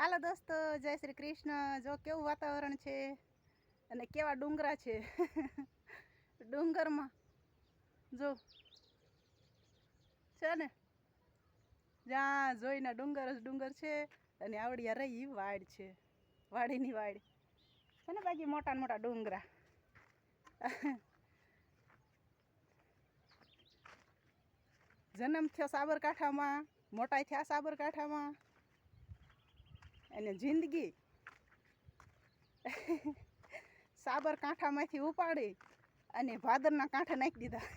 હાલો દોસ્તો, જય શ્રી કૃષ્ણ. જો કેવું વાતાવરણ છે અને કેવા ડુંગરા છે. ડુંગરમાં જો છે ને, જ્યાં જોઈને ડુંગર જ ડુંગર છે અને આવડિયા રહી વાડ છે, વાડીની વાડ છે ને. બાકી મોટા મોટા ડુંગરા. જન્મ થયો સાબરકાંઠામાં, મોટા થયા સાબરકાંઠામાં, અને જિંદગી સાબરકાંઠામાંથી ઉપાડી અને ભાદરના કાંઠે નાખી દીધા.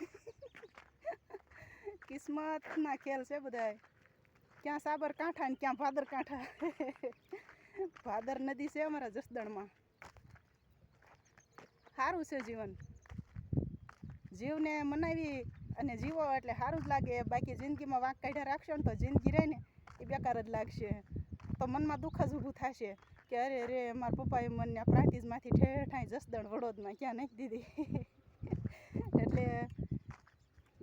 કિસ્મતના ખેલ છે બધાય. ક્યાં સાબરકાંઠા ને ક્યાં ભાદર કાંઠા. ભાદર નદી છે અમારા જસદણમાં. સારું છે જીવન. જીવને મનાવી અને જીવો એટલે સારું જ લાગે. બાકી જિંદગીમાં વાંક કાઢ્યા રાખશો ને તો જિંદગી રહે ને એ બેકાર જ લાગશે. તો મનમાં દુઃખ જ ઊભું થશે કે અરે રે, મારા પપ્પાએ મને પ્રાંતિજમાંથી ઠેઠાઈ જસદણ વડોદમાં ક્યાં નાખી દીધી. એટલે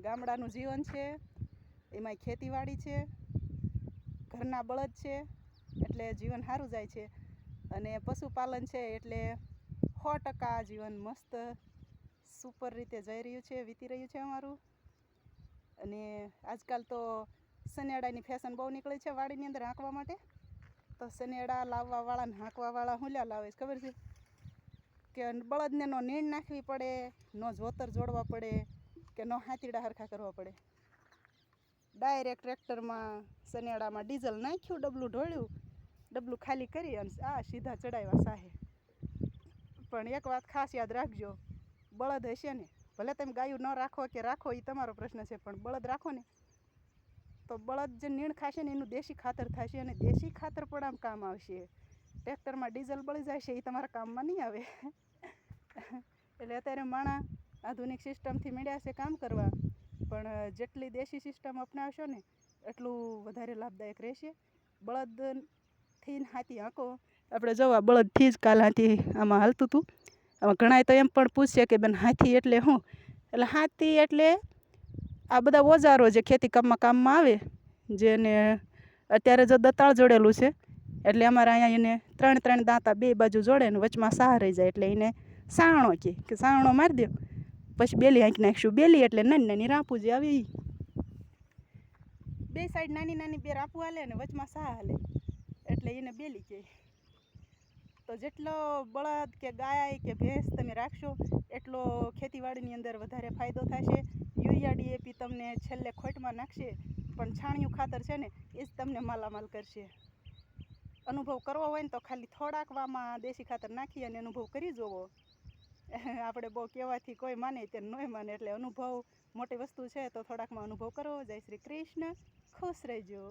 ગામડાનું જીવન છે, એમાંય ખેતીવાડી છે, ઘરના બળદ છે એટલે જીવન સારું જાય છે. અને પશુપાલન છે એટલે 100% જીવન મસ્ત સુપર રીતે જઈ રહ્યું છે, વીતી રહ્યું છે અમારું. અને આજકાલ તો સનેડાની ફેશન બહુ નીકળી છે વાડીની અંદર હાંકવા માટે. તો સનેડા લાવવાવાળા ને હાંકવાવાળા શું લાવે છે ખબર છે? કે બળદને નો નીણ નાખવી પડે, નો જોતર જોડવા પડે, કે નો હાથીડા હરખા કરવા પડે. ડાયરેક્ટ ટ્રેક્ટરમાં સનેડામાં ડીઝલ નાખ્યું, ડબલું ઢોળ્યું, ડબલું ખાલી કરી અને સીધા ચડાવ્યા સાહે. પણ એક વાત ખાસ યાદ રાખજો, બળદ હશે ને, ભલે તમે ગાયું ન રાખો કે રાખો એ તમારો પ્રશ્ન છે, પણ બળદ રાખો ને તો બળદ જે નીણ ખાશે ને એનું દેશી ખાતર થશે અને દેશી ખાતર પણ આમ કામ આવશે. ટ્રેક્ટરમાં ડીઝલ બળી જાય છે એ તમારા કામમાં નહીં આવે. એટલે અત્યારે માણસ આધુનિક સિસ્ટમથી માંડ્યા છે કામ કરવા, પણ જેટલી દેશી સિસ્ટમ અપનાવશો ને એટલું વધારે લાભદાયક રહેશે. બળદથી હાથી હાંકો. આપણે જોવા બળદથી જ કાલ હાથી આમાં હાલતું હતું. આમાં ઘણાય તો એમ પણ પૂછશે કે બેન હાથી એટલે શું? એટલે હાથી એટલે આ બધા ઓજારો જે ખેતી કામમાં આવે, જેને અત્યારે જો દતાળ જોડેલું છે એટલે અમારે અહીંયા એને 3 દાંતા 2 બાજુ જોડે ને વચમાં સાહ રહી જાય એટલે એને સાણો કે સાણો મારી દો. પછી બેલી હાંકી નાખીશું. બેલી એટલે નાની નાની રાંપું જે આવી, બે સાઈડ નાની નાની 2 રાંપું હાલે ને વચમાં સાહ હાલે એટલે એને બેલી કહે. તો જેટલો બળદ કે ગાય કે ભેંસ તમે રાખશો એટલો ખેતીવાડીની અંદર વધારે ફાયદો થશે. યુરિયા DAP તમને છેલ્લે ખોટમાં નાખશે, પણ છાણિયું ખાતર છે ને એ જ તમને માલામાલ કરશે. અનુભવ કરવો હોય ને તો ખાલી થોડાક વામાં દેશી ખાતર નાખી અને અનુભવ કરી જોવો. આપણે બહુ કહેવાથી કોઈ માને તે નહીં માને, એટલે અનુભવ મોટી વસ્તુ છે. તો થોડાકમાં અનુભવ કરો. જય શ્રી કૃષ્ણ. ખુશ રહેજો.